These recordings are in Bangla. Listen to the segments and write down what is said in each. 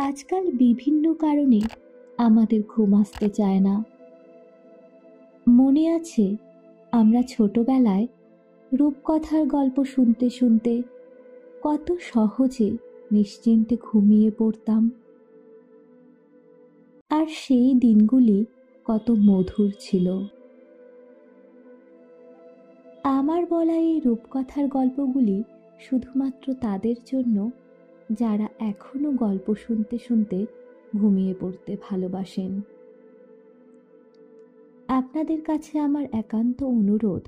আজকাল বিভিন্ন কারণে আমাদের ঘুম আসতে চায় না। মনে আছে আমরা ছোটবেলায় রূপকথার গল্প শুনতে শুনতে কত সহজে নিশ্চিন্তে ঘুমিয়ে পড়তাম, আর সেই দিনগুলি কত মধুর ছিল। আমার বলা এই রূপকথার গল্পগুলি শুধুমাত্র তাদের জন্য যারা এখনো গল্প শুনতে শুনতে ঘুমিয়ে পড়তে ভালোবাসেন। আপনাদের কাছে আমার একান্ত অনুরোধ,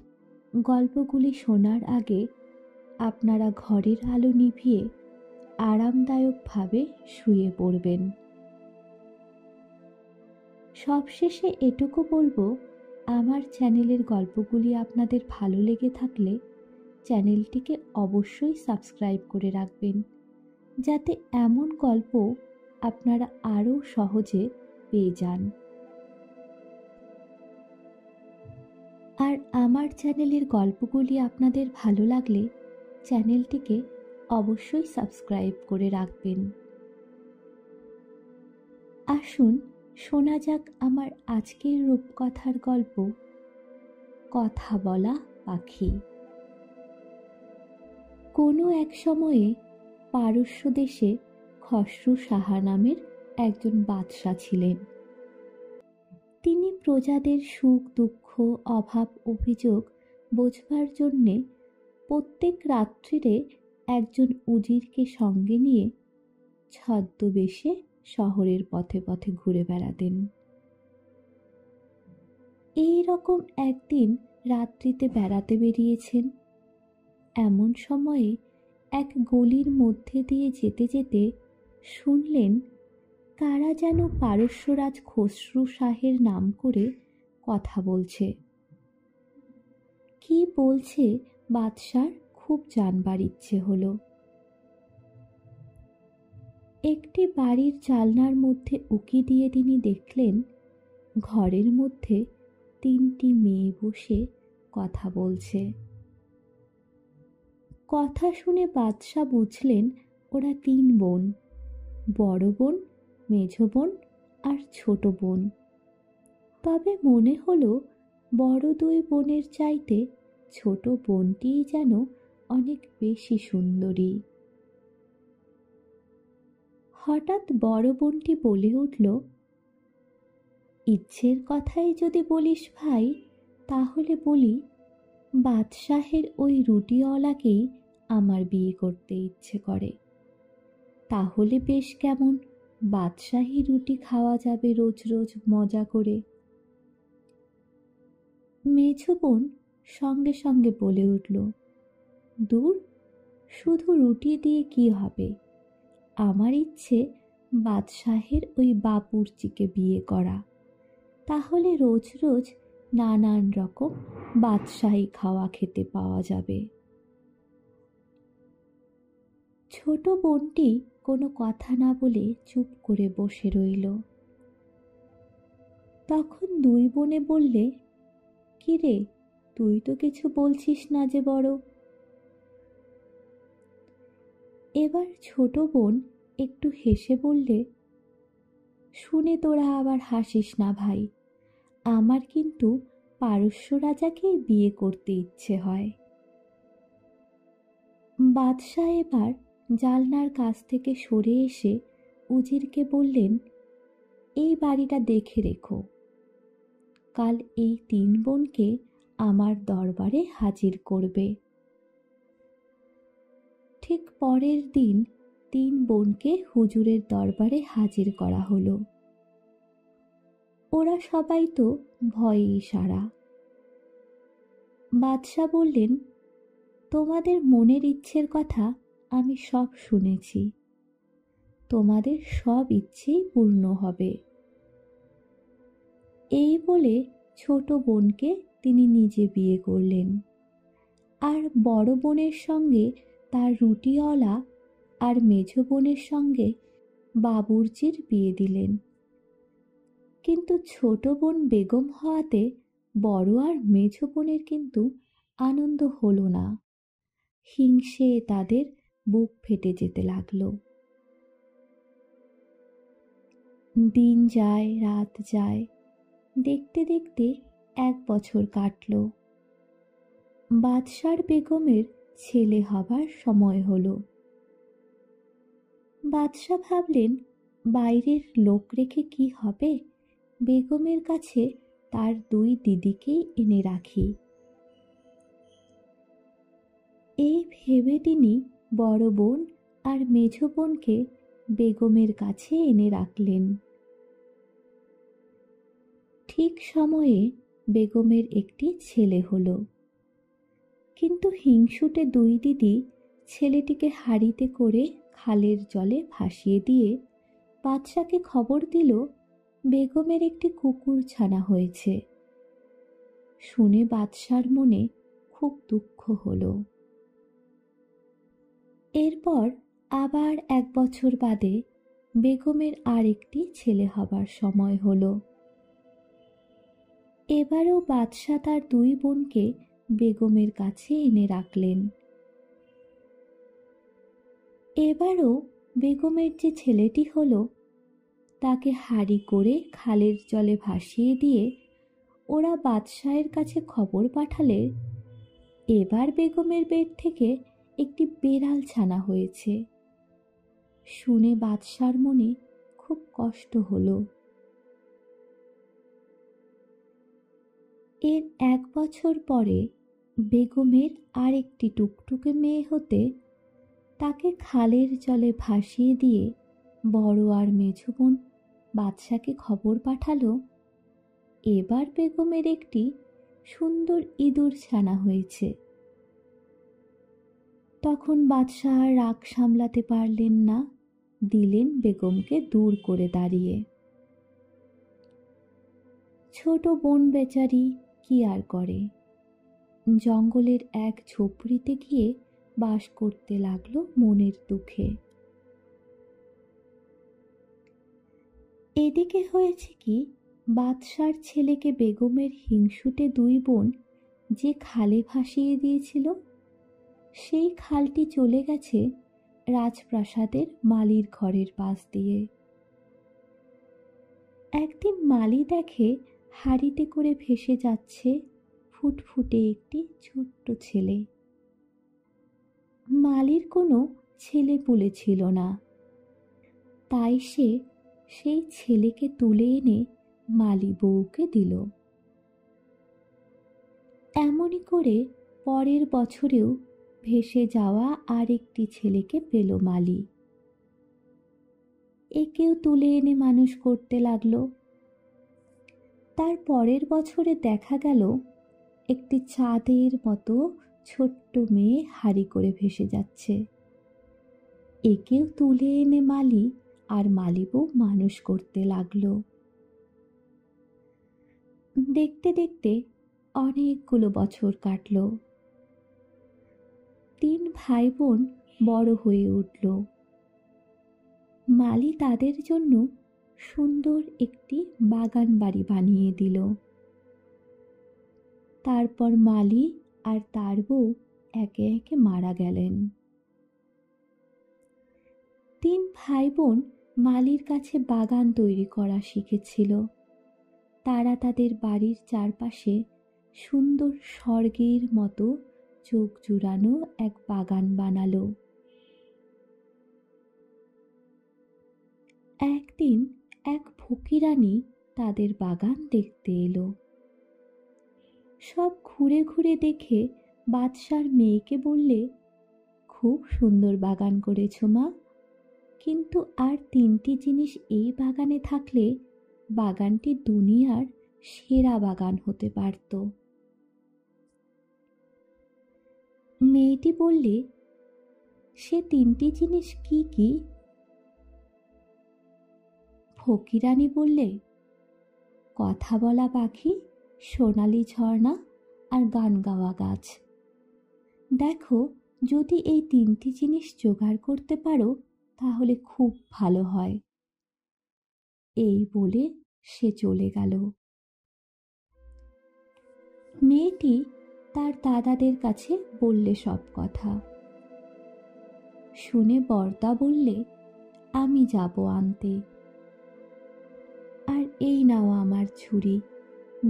গল্পগুলি শোনার আগে আপনারা ঘরের আলো নিভিয়ে আরামদায়কভাবে শুয়ে পড়বেন। সবশেষে এটুকু বলবো, আমার চ্যানেলের গল্পগুলি আপনাদের ভালো লেগে থাকলে চ্যানেলটিকে অবশ্যই সাবস্ক্রাইব করে রাখবেন, যাতে এমন গল্প আপনারা আরও সহজে পেয়ে যান। আর আমার চ্যানেলের গল্পগুলি আপনাদের ভালো লাগলে চ্যানেলটিকে অবশ্যই সাবস্ক্রাইব করে রাখবেন। আসুন শোনা যাক আমার আজকের রূপকথার গল্প, কথা বলা পাখি। কোনো এক সময়ে পারস্য দেশে খসরু সাহা নামের একজন বাদশা ছিলেন। তিনি প্রজাদের সুখ দুঃখ অভাব অভিযোগ বোঝবার জন্যে প্রত্যেক রাত্রিরে একজন উজিরকে সঙ্গে নিয়ে ছদ্মবেশে শহরের পথে পথে ঘুরে বেড়াতেন। এই রকম একদিন রাত্রিতে বেড়াতে বেরিয়েছেন। এমন সময়ে এক গলির মধ্যে দিয়ে যেতে যেতে শুনলেন কারা যেন পারস্যরাজ খসরু শাহের নাম করে কথা বলছে। কি বলছে বাদশার খুব জানবার ইচ্ছে হলো। একটি বাড়ির জালনার মধ্যে উকি দিয়ে তিনি দেখলেন ঘরের মধ্যে 3টি মেয়ে বসে কথা বলছে। কথা শুনে বাদশা বুঝলেন ওরা 3 বোন, বড় বোন, মেজ বোন আর ছোট বোন। তবে মনে হলো বড় 2 বোনের চাইতে ছোট বোনটিই যেন অনেক বেশি সুন্দরী। হঠাৎ বড় বোনটি বলে উঠল, ইচ্ছের কথাই যদি বলিস ভাই, তাহলে বলি বাদশাহের ওই রুটিওয়ালাকেই আমার বিয়ে করতে ইচ্ছে করে। তাহলে বেশ কেমন বাদশাহী রুটি খাওয়া যাবে রোজ রোজ মজা করে। মেজ বোন সঙ্গে সঙ্গে বলে উঠল, দূর, শুধু রুটি দিয়ে কি হবে, আমার ইচ্ছে বাদশাহের ওই বাপুরচিকে বিয়ে করা, তাহলে রোজ রোজ নানান রকম বাদশাহী খাওয়া খেতে পাওয়া যাবে। ছোট বোনটি কোনো কথা না বলে চুপ করে বসে রইল। তখন 2 বোনে বললে, কি রে, তুই তো কিছু বলছিস না যে বড়? এবার ছোট বোন একটু হেসে বললে, শুনে তোরা আবার হাসিস না ভাই, আমার কিন্তু পারস্য রাজাকেই বিয়ে করতে ইচ্ছে হয়। বাদশাহ এবার জালনার কাছ থেকে সরে এসে উজিরকে বললেন, এই বাড়িটা দেখে রেখো, কাল এই 3 বোনকে আমার দরবারে হাজির করবে। ঠিক পরের দিন 3 বোনকে হুজুরের দরবারে হাজির করা হলো। ওরা সবাই তো ভয়েই সারা। বাদশা বললেন, তোমাদের মনের ইচ্ছের কথা আমি সব শুনেছি, তোমাদের সব ইচ্ছেই পূর্ণ হবে। এই বলে ছোট বোনকে তিনি নিজে বিয়ে করলেন, আর বড় বোনের সঙ্গে তার রুটিওয়ালা আর মেজ বোনের সঙ্গে বাবুর্চির বিয়ে দিলেন। কিন্তু ছোট বোন বেগম হওয়াতে বড় আর মেজ বোনের কিন্তু আনন্দ হলো না। হিংসে তাদের বুক ফেটে যেতে লাগলো। দিন যায় রাত যায়, দেখতে দেখতে 1 বছর কাটল। বাদশার বেগমের ছেলে হবার সময় হলো। বাদশা ভাবলেন, বাইরের লোক রেখে কি হবে, বেগমের কাছে তার 2 দিদিকেই এনে রাখি। এই ভেবে তিনি বড় বোন আর মেঝ বোনকে বেগমের কাছে এনে রাখলেন। ঠিক সময়ে বেগমের একটি ছেলে হলো, কিন্তু হিংসুটে 2 দিদি ছেলেটিকে হাঁড়িতে করে খালের জলে ভাসিয়ে দিয়ে বাদশাকে খবর দিল বেগমের একটি কুকুর ছানা হয়েছে। শুনে বাদশার মনে খুব দুঃখ হলো। এরপর আবার 1 বছর বাদে বেগমের আর একটি ছেলে হবার সময় হলো। এবারও বাদশা তার 2 বোনকে বেগমের কাছে এনে রাখলেন। এবারও বেগমের যে ছেলেটি হলো, তাকে হাঁড়ি করে খালের জলে ভাসিয়ে দিয়ে ওরা বাদশাহের কাছে খবর পাঠালে এবার বেগমের পেট থেকে একটি বেড়াল ছানা হয়েছে। শুনে বাদশার মনে খুব কষ্ট হলো। এর 1 বছর পরে বেগমের আর একটি টুকটুকে মেয়ে হতে তাকে খালের জলে ভাসিয়ে দিয়ে বড় আর মেঝ বোন বাদশাকে খবর পাঠালো এবার বেগমের একটি সুন্দর ইঁদুর ছানা হয়েছে। তখন বাদশাহ আর রাগ সামলাতে পারলেন না, দিলেন বেগমকে দূর করে দাঁড়িয়ে। ছোট বোন বেচারি কি আর করে, জঙ্গলের এক ঝুপড়িতে গিয়ে বাস করতে লাগলো মনের দুঃখে। এদিকে হয়েছে কি, বাদশার ছেলেকে বেগমের হিংসুটে 2 বোন যে খালে ভাসিয়ে দিয়েছিল, সেই খালটি চলে গেছে রাজপ্রাসাদের মালির ঘরের পাশ দিয়ে। একদিন মালি দেখে হাঁড়িতে করে ভেসে যাচ্ছে ফুটফুটে একটি ছোট্ট ছেলে। মালির কোনো ছেলেপুলে ছিল না, তাই সে সেই ছেলেকে তুলে এনে মালি বউকে দিল। এমনই করে পরের বছরেও ভেসে যাওয়া আর একটি ছেলেকে পেল মালি। একেও তুলে এনে মানুষ করতে লাগলো। তার পরের বছরে দেখা গেল একটি চাঁদের মতো ছোট্ট মেয়ে হাঁড়ি করে ভেসে যাচ্ছে। একেও তুলে এনে মালি আর মালি বউ মানুষ করতে লাগলো। দেখতে দেখতে অনেকগুলো বছর কাটল। 3 ভাই বোন বড় হয়ে উঠল। মালি তাদের জন্য সুন্দর একটি বাগান বাড়ি বানিয়ে দিল। তারপর মালি আর তার বউ একে একে মারা গেলেন। 3 ভাই বোন মালির কাছে বাগান তৈরি করা শিখেছিল। তারা তাদের বাড়ির চারপাশে সুন্দর স্বর্গের মতো চোখ জুড়ানো এক বাগান বানালো। একদিন এক ফকিরানী তাদের বাগান দেখতে এলো। সব ঘুরে ঘুরে দেখে বাদশার মেয়েকে বললে, খুব সুন্দর বাগান করেছো মা, কিন্তু আর 3টি জিনিস এই বাগানে থাকলে বাগানটি দুনিয়ার সেরা বাগান হতে পারত। মেয়েটি বললে, সে 3টি জিনিস কি কি? ফকিরানী বললে, কথা বলা পাখি, সোনালি ঝর্ণা আর গান গাওয়া গাছ। দেখো, যদি এই 3টি জিনিস জোগাড় করতে পারো তাহলে খুব ভালো হয়। এই বলে সে চলে গেল। মেয়েটি তার দাদাদের কাছে বললে সব কথা। শুনে বর্দা বললে, আমি যাব আনতে। আর এই নাও আমার ছুরি,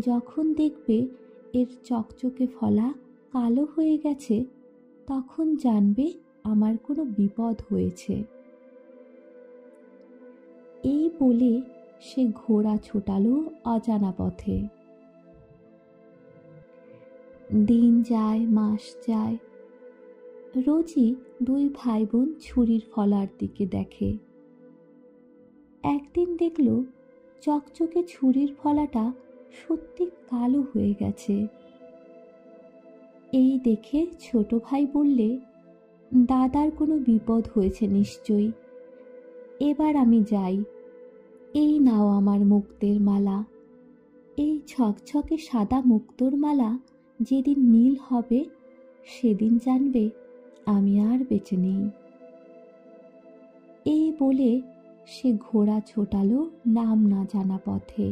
যখন দেখবে এর চকচকে ফলা কালো হয়ে গেছে তখন জানবে আমার কোনো বিপদ হয়েছে। এই বলে সে ঘোড়া ছোটালো অজানা পথে। দিন যায়, মাস যায়, রোজই দুই ভাই বোন ছুরির ফলার দিকে দেখে। একদিন দেখল চকচকে ছুরির ফলাটা সত্যি কালো হয়ে গেছে। এই দেখে ছোট ভাই বললে, দাদার কোনো বিপদ হয়েছে নিশ্চয়ই, এবার আমি যাই। এই নাও আমার মুক্তের মালা। এই ছকছকে সাদা মুক্তোর মালা যেদিন নীল হবে সেদিন জানবে আমি আর বেঁচে নেই। এই বলে সে ঘোড়া ছোটালো নাম না জানা পথে।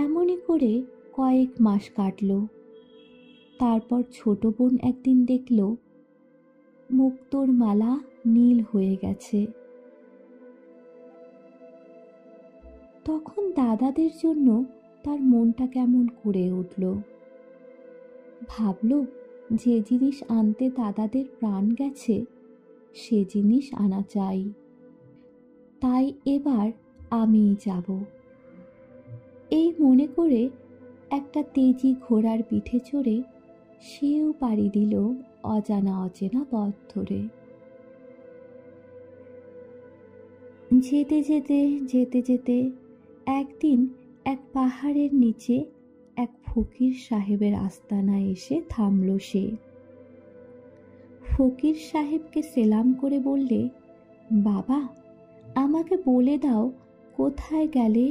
এমনই করে কয়েক মাস কাটল। তারপর ছোট বোন একদিন দেখল মুক্তোর মালা নীল হয়ে গেছে। তখন দাদাদের জন্য তার মনটা কেমন করে উঠল। ভাবল, যে জিনিস আনতে দাদাদের প্রাণ গেছে সে জিনিস আনা চাই, তাই এবার আমিই যাব। এই মনে করে একটা তেজি ঘোড়ার পিঠে চড়ে সেও পাড়ি দিল অজানা অচেনা পথ ধরে। যেতে যেতে যেতে যেতে একদিন এক পাহাড়ের নিচে এক ফকির সাহেবের আস্তানায় এসে থামল সে। ফকির সাহেবকে সেলাম করে বললে, বাবা, আমাকে বলে দাও কোথায় গেলে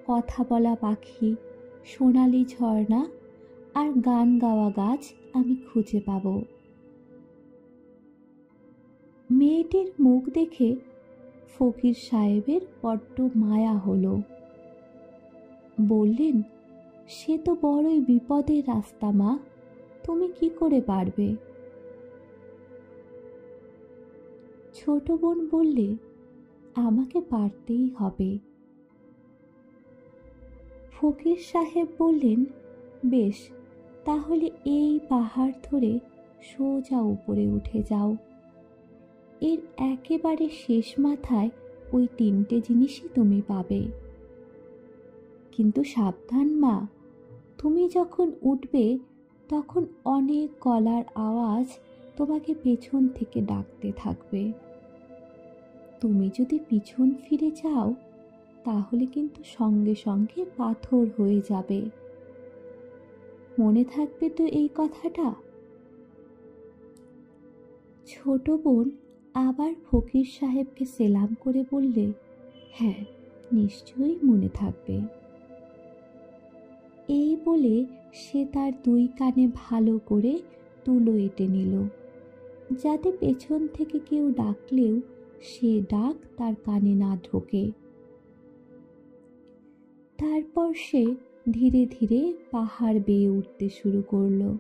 কথা বলা পাখি, সোনালি ঝর্ণা আর গান গাওয়া গাছ আমি খুঁজে পাব। মেয়েটির মুখ দেখে ফকির সাহেবের বড্ড মায়া হলো। বললেন, সে তো বড়ই বিপদের রাস্তা মা, তুমি কি করে পারবে? ছোট বোন বললে, আমাকে পারতেই হবে। ফকির সাহেব বললেন, বেশ, তাহলে এই পাহাড় ধরে সোজা উপরে উঠে যাও। এর একেবারে শেষ মাথায় ওই তিনটে জিনিসই তুমি পাবে। কিন্তু সাবধান মা, তুমি যখন উঠবে তখন অনেক গলার আওয়াজ তোমাকে পেছন থেকে ডাকতে থাকবে। তুমি যদি পিছন ফিরে যাও তাহলে কিন্তু সঙ্গে সঙ্গে পাথর হয়ে যাবে। মনে থাকবে তো এই কথাটা? ছোট বোন আবার ফকির সাহেবকে সেলাম করে বললে, হ্যাঁ, নিশ্চয়ই মনে থাকবে। এই বলে সে তার দুই কানে ভালো করে তুলো এঁটে নিল, যাতে পেছন থেকে কেউ ডাকলেও সে ডাক তার কানে না ঢোকে। তারপর সে ধীরে ধীরে পাহাড় বেয়ে উঠতে শুরু করলো।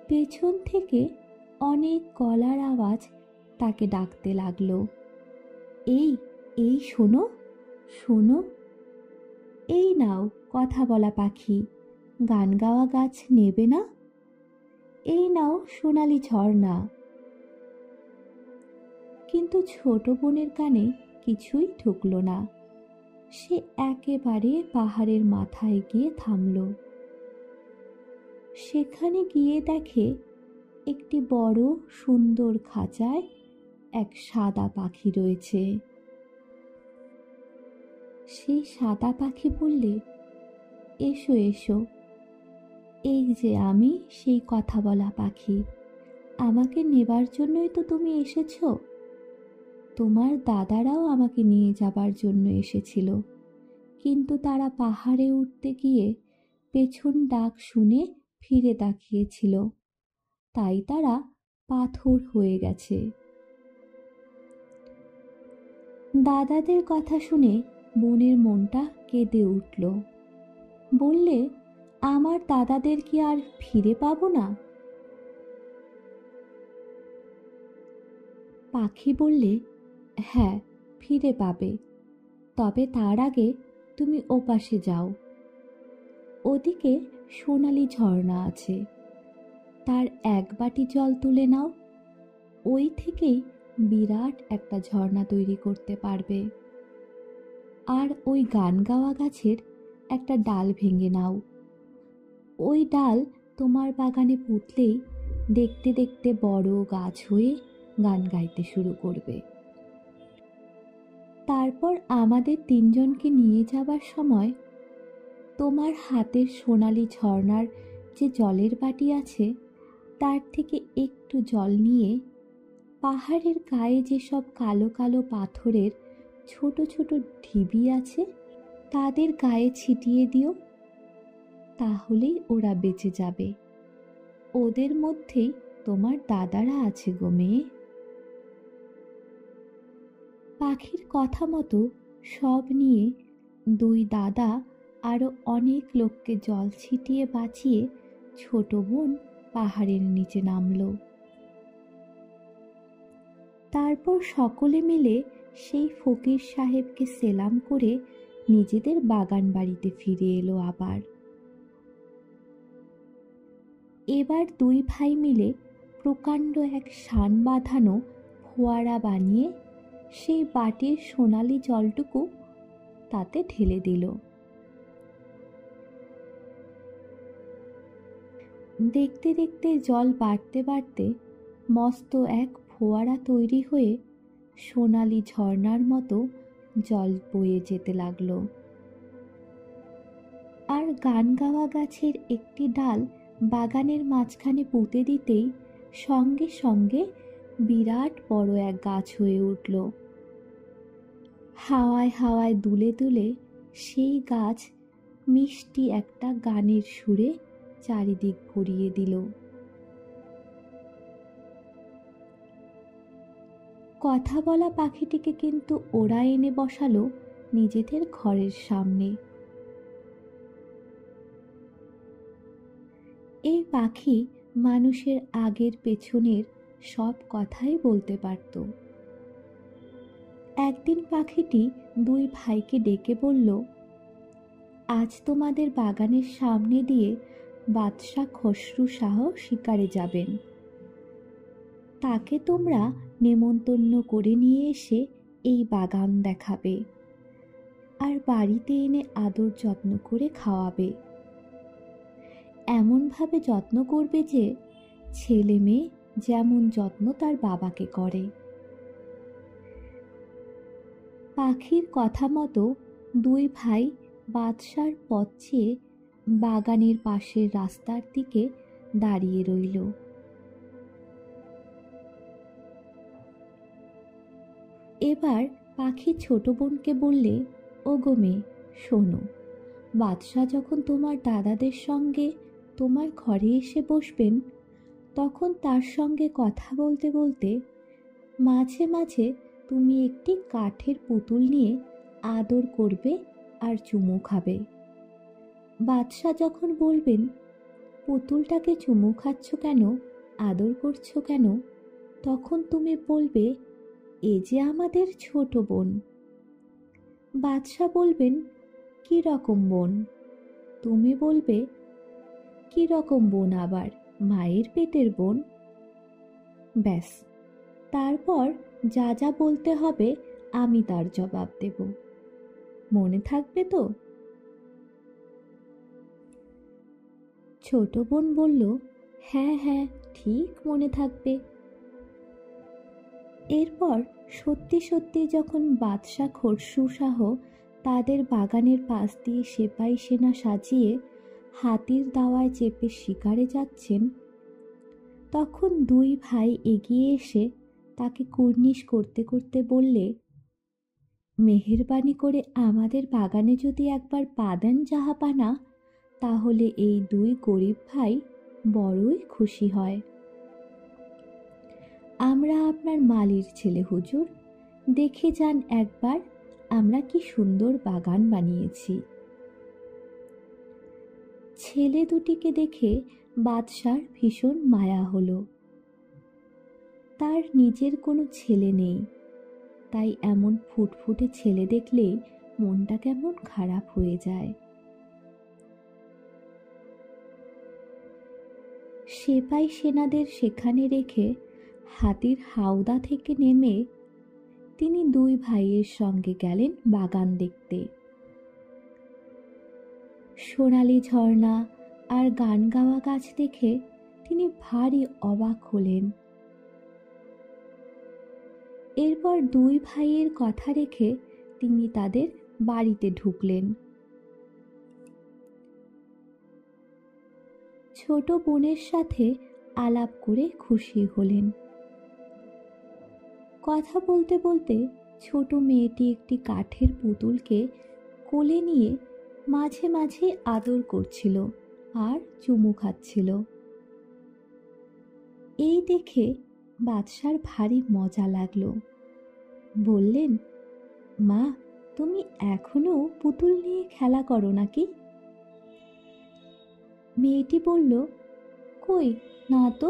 পেছন থেকে অনেক গলার আওয়াজ তাকে ডাকতে লাগলো, এই এই শোনো শোনো, এই নাও কথা বলা পাখি, গান গাওয়া গাছ নেবে না? এই নাও সোনালি ঝর্ণা। কিন্তু ছোট বোনের কানে কিছুই ঢুকলো না। সে একেবারে পাহাড়ের মাথায় গিয়ে থামল। সেখানে গিয়ে দেখে একটি বড় সুন্দর খাঁচায় এক সাদা পাখি রয়েছে। সেই সাদা পাখি বললে, এসো এসো, এই যে আমি সেই কথা বলা পাখি, আমাকে নেবার জন্যই তো তুমি এসেছো। তোমার দাদারাও আমাকে নিয়ে যাবার জন্য এসেছিল, কিন্তু তারা পাহাড়ে উঠতে গিয়ে পেছন ডাক শুনে ফিরে তাকিয়েছিল, তাই তারা পাথর হয়ে গেছে। দাদাদের কথা শুনে বোনের মনটা কেঁদে উঠল। বললে, আমার দাদাদের কি আর ফিরে পাবো না? পাখি বললে, হ্যাঁ, ফিরে পাবে, তবে তার আগে তুমি ওপাশে যাও। ওদিকে সোনালি ঝর্ণা আছে, তার এক বাটি জল তুলে নাও। ওই থেকেই বিরাট একটা ঝর্ণা তৈরি করতে পারবে। আর ওই গান গাওয়া গাছের একটা ডাল ভেঙে নাও। ওই ডাল তোমার বাগানে পুঁতলেই দেখতে দেখতে বড় গাছ হয়ে গান গাইতে শুরু করবে। তারপর আমাদের তিনজনকে নিয়ে যাবার সময় তোমার হাতের সোনালি ঝর্ণার যে জলের বাটি আছে তার থেকে একটু জল নিয়ে পাহাড়ের গায়ে যেসব কালো কালো পাথরের ছোট ছোট ঢিবি আছে তাদের গায়ে ছিটিয়ে দিও। তাহলেই ওরা বেঁচে যাবে। ওদের মধ্যেই তোমার দাদারা আছে গো মেয়ে। পাখির কথা মতো সব নিয়ে দুই দাদা আরো অনেক লোককে জল ছিটিয়ে বাঁচিয়ে ছোট বোন পাহাড়ের নিচে নামলো। তারপর সকলে মিলে সেই ফকির সাহেবকে সেলাম করে নিজেদের বাগান বাড়িতে ফিরে এলো আবার। এবার দুই ভাই মিলে প্রকাণ্ড এক শান বাঁধানো ফোয়ারা বানিয়ে সেই বাটির সোনালি জলটুকু তাতে ঢেলে দিল। দেখতে দেখতে জল বাড়তে বাড়তে মস্ত এক ফোয়ারা তৈরি হয়ে সোনালি ঝর্ণার মতো জল বয়ে যেতে লাগলো। আর গান গাওয়া গাছের একটি ডাল বাগানের মাঝখানে পুঁতে দিতেই সঙ্গে সঙ্গে বিরাট বড় এক গাছ হয়ে উঠল। হাওয়ায় হাওয়ায় দুলে দুলে সেই গাছ মিষ্টি একটা গানের সুরে চারিদিক ভরিয়ে দিল। কথা বলা পাখিটিকে কিন্তু ওরা এনে বসালো নিজেদের ঘরের সামনে। এই পাখি মানুষের আগের পেছনের সব কথাই বলতে পারত। একদিন পাখিটি দুই ভাইকে ডেকে বলল, আজ তোমাদের বাগানের সামনে দিয়ে বাদশাহ খসরু শাহ শিকারে যাবেন। তাকে তোমরা নেমন্তন্ন করে নিয়ে এসে এই বাগান দেখাবে আর বাড়িতে এনে আদর যত্ন করে খাওয়াবে। এমনভাবে যত্ন করবে যে ছেলে মেয়ে যেমন যত্ন তার বাবাকে করে। পাখির কথা মতো দুই ভাই বাদশার পথ চেয়ে বাগানের পাশের রাস্তার দিকে দাঁড়িয়ে রইল। এবার পাখি ছোট বোনকে বললে, ও গো মেয়ে, শোনো, বাদশাহ যখন তোমার দাদাদের সঙ্গে তোমার ঘরে এসে বসবেন তখন তার সঙ্গে কথা বলতে বলতে মাঝে মাঝে তুমি একটি কাঠের পুতুল নিয়ে আদর করবে আর চুমু খাবে। বাদশাহ যখন বলবেন, পুতুলটাকে চুমু খাচ্ছ কেন, আদর করছো কেন, তখন তুমি বলবে, এ যে আমাদের ছোট বোন। বাদশাহ বলবেন, কি রকম বোন? তুমি বলবে, কি রকম বোন আবার, মায়ের পেটের বোন। ব্যাস, তারপর যা যা বলতে হবে আমি তার জবাব দেব। মনে থাকবে তো? ছোট বোন বলল, হ্যাঁ হ্যাঁ, ঠিক মনে থাকবে। এরপর সত্যি সত্যি যখন বাদশাহ খসরু শাহ তাদের বাগানের পাশ দিয়ে সেপাই সেনা সাজিয়ে হাতির দাওয়ায় চেপে শিকারে যাচ্ছেন, তখন দুই ভাই এগিয়ে এসে তাকে কুর্নিশ করতে করতে বললে, মেহেরবানি করে আমাদের বাগানে যদি একবার পা দেন জাহাপানা, তাহলে এই দুই গরিব ভাই বড়ই খুশি হয়। আমরা আপনার মালির ছেলে হুজুর, দেখে যান একবার আমরা কি সুন্দর বাগান বানিয়েছি। ছেলে দুটিকে দেখে বাদশার ভীষণ মায়া হলো। তার নিজের কোনো ছেলে নেই, তাই এমন ফুটফুটে ছেলে দেখলেই মনটা কেমন খারাপ হয়ে যায়। সেপাই সেনাদের সেখানে রেখে হাতির হাওদা থেকে নেমে তিনি দুই ভাইয়ের সঙ্গে গেলেন বাগান দেখতে। সোনালি ঝর্ণা আর গান গাওয়া গাছ দেখে তিনি ভারী অবাক হলেন। এরপর দুই ভাইয়ের কথা রেখে তিনি তাদের বাড়িতে ঢুকলেন। ছোট বোনের সাথে আলাপ করে খুশি হলেন। কথা বলতে বলতে ছোট মেয়েটি একটি কাঠের পুতুলকে কোলে নিয়ে মাঝে মাঝে আদর করছিল আর চুমু খাচ্ছিল। এই দেখে বাদশার ভারী মজা লাগলো। বললেন, মা, তুমি এখনো পুতুল নিয়ে খেলা করো নাকি? মেয়েটি বলল, কই না তো।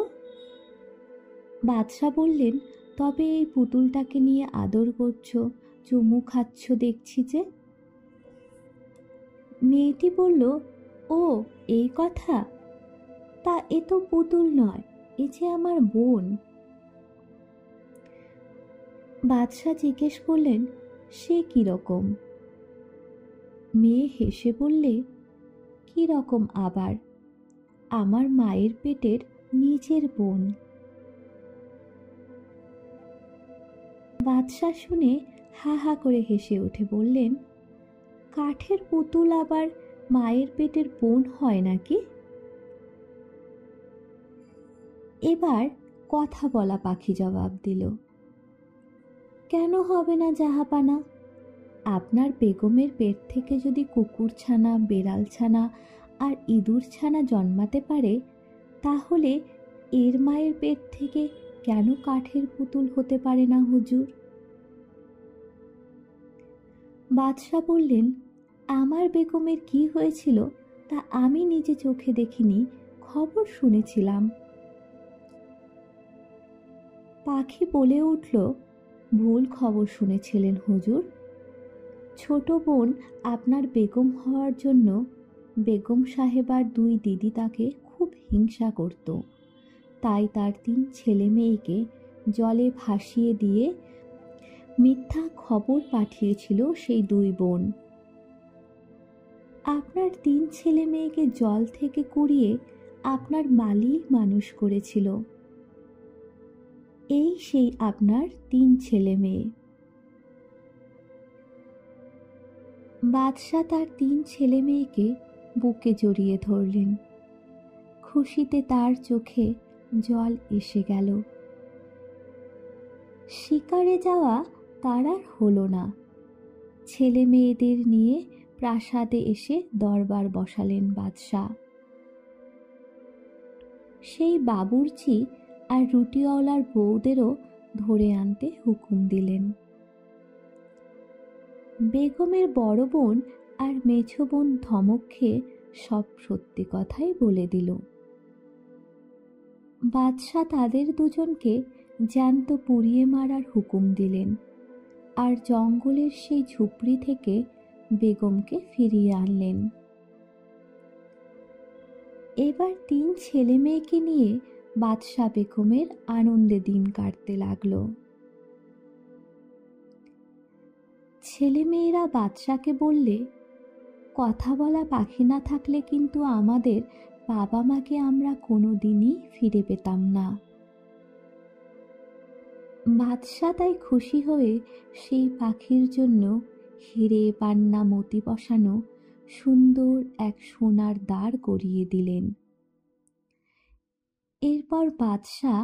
বাদশা বললেন, তবে এই পুতুলটাকে নিয়ে আদর করছো, চুমু খাচ্ছ দেখছি যে। মেয়েটি বলল, ও এই কথা, তা এ তো পুতুল নয়, এ যে আমার বোন। বাদশা জিজ্ঞেস করলেন, সে কি রকম? মেয়ে হেসে বললে, কি রকম আবার, আমার মায়ের পেটের নিজের বোন। বাদশা শুনে হা হা করে হেসে উঠে বললেন, কাঠের পুতুল আবার মায়ের পেটের বোন হয় নাকি? এবার কথা বলা পাখি জবাব দিল, কেন হবে না জাহাপানা? আপনার বেগমের পেট থেকে যদি কুকুর ছানা, বেড়াল ছানা আর ইঁদুর ছানা জন্মাতে পারে, তাহলে এর মায়ের পেট থেকে কেন কাঠের পুতুল হতে পারে না হুজুর? বাদশা বললেন, আমার বেগমের কি হয়েছিল তা আমি নিজে চোখে দেখিনি, খবর শুনেছিলাম। পাখি বলে উঠল, ভুল খবর শুনেছিলেন হুজুর। ছোট বোন আপনার বেগম হওয়ার জন্য বেগম সাহেবার দুই দিদি তাকে খুব হিংসা করত, তাই তার 3 ছেলে মেয়েকে জলে ভাসিয়ে দিয়ে মিথ্যা খবর পাঠিয়েছিল সেই দুই বোন। আপনার 3 ছেলে মেয়েকে জল থেকে কুড়িয়ে আপনার মালি মানুষ করেছিল। এই সেই আপনার 3 ছেলে মেয়ে। বাদশা তার 3 ছেলে মেয়েকে বুকে জড়িয়ে ধরলেন। খুশিতে তার চোখে জল এসে গেল। শিকারে যাওয়া তার আর হলো না। ছেলে মেয়েদের নিয়ে প্রাসাদে এসে দরবার বসালেন বাদশা। সেই বাবুর্চি আর রুটিওয়ালার বউদেরও ধরে আনতে হুকুম দিলেন। বেগমের বড় বোন আর মেছো বোন ধমক খেয়ে সব সত্যি কথাই বলে দিল। বাদশা তাদের দুজনকে জ্যান্ত পুড়িয়ে মারার হুকুম দিলেন আর জঙ্গলের সেই ঝুপড়ি থেকে বেগমকে ফিরিয়ে আনলেন। এবার 3 ছেলে মেয়েকে নিয়ে বাদশা বেগমের আনন্দে দিন কাটতে লাগলো। ছেলেমেয়েরা বাদশাকে বললে, কথা বলা পাখি না থাকলে কিন্তু আমাদের বাবা মাকে আমরা কোনো দিনই ফিরে পেতাম না। বাদশা তাই খুশি হয়ে সেই পাখির জন্য হিরে পান্না মতি বসানো সুন্দর এক সোনার দ্বার গড়িয়ে দিলেন। এরপর বাদশা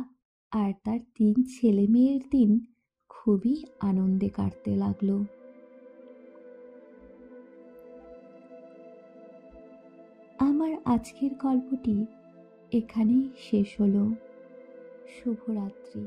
আর তার 3 ছেলে মেয়ের দিন খুবই আনন্দে কাটতে লাগলো। আমার আজকের গল্পটি এখানেই শেষ হলো। শুভরাত্রি।